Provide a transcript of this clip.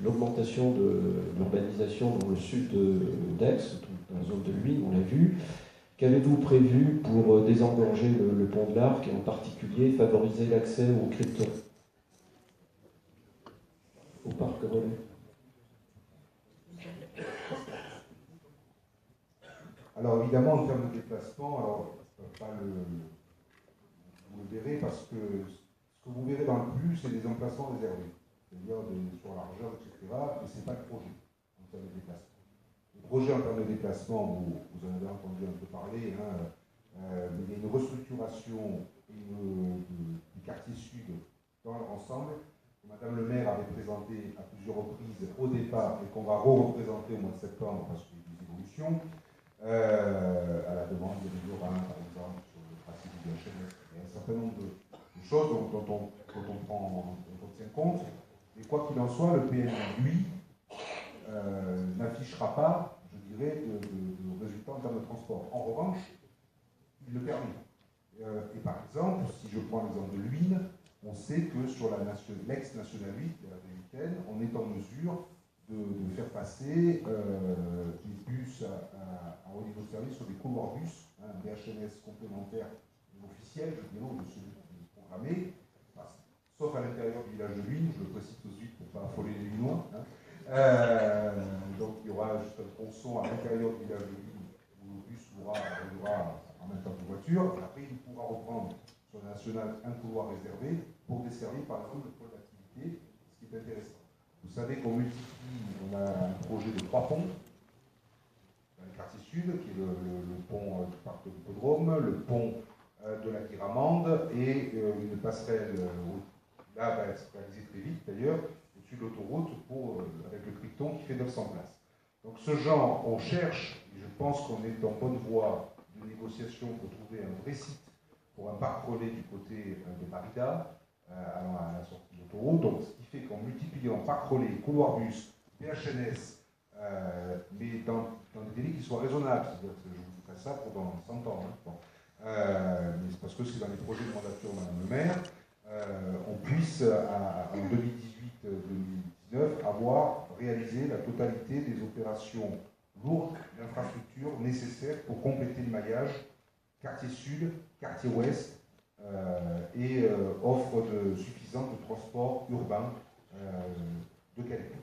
l'augmentation de l'urbanisation dans le sud d'Aix, dans la zone de Luynes, on l'a vu. Qu'avez-vous prévu pour désengorger le pont de l'Arc et en particulier favoriser l'accès aux cryptos, au parc relais? Alors évidemment, en termes de déplacement, alors, vous le verrez parce que ce que vous verrez dans le plus, c'est des emplacements réservés, c'est-à-dire sur largeur, etc. Mais ce n'est pas le projet en termes de déplacement. Le projet en termes de déplacement, vous en avez entendu un peu parler, il y a une restructuration du quartier sud dans leur ensemble. Madame le maire avait présenté à plusieurs reprises au départ et qu'on va re-représenter au mois de septembre parce qu'il y a des évolutions. À la demande de Lorrain, par exemple, sur le principe du HLS. Il y a un certain nombre de choses dont on tient compte. Et quoi qu'il en soit, le PN, lui, n'affichera pas, je dirais, de résultats en termes de transport. En revanche, il le permet. Et par exemple, si je prends l'exemple de Luynes, on sait que sur l'ex-National 8, la véhicule, on est en mesure de faire passer des bus à haut niveau de service sur des couloirs bus, un BHNS complémentaire officiel, je dirais, de celui qui est programmé, sauf à l'intérieur du village de Luynes, je le précise tout de suite pour ne pas affoler les Luynois. Donc il y aura juste un tronçon à l'intérieur du village de Luynes où le bus arrivera en même temps que voiture, et après il pourra reprendre sur la nationale un couloir réservé pour desservir par exemple le pôle d'activité, ce qui est intéressant. Vous savez qu'on on a un projet de 3 ponts dans le quartier sud, qui est le pont du parc de l'Hippodrome, le pont de la Guiramande et une passerelle, là va être réalisée très vite d'ailleurs, au-dessus de l'autoroute avec le Krypton qui fait 900 places. Donc ce genre, on cherche, et je pense qu'on est en bonne voie de négociation pour trouver un vrai site pour un parc relais du côté de Barida, à la sortie de l'autoroute. Donc, ce qui fait qu'en multipliant parc relais, couloir bus, PHNS, mais dans des délais qui soient raisonnables, c'est-à-dire que je vous ferai ça pour dans 100 ans. Mais c'est parce que c'est dans les projets de mandature de Madame le maire, on puisse, en 2018-2019, avoir réalisé la totalité des opérations lourdes d'infrastructures nécessaires pour compléter le maillage quartier sud, quartier ouest, et offre suffisante de transport urbain de qualité.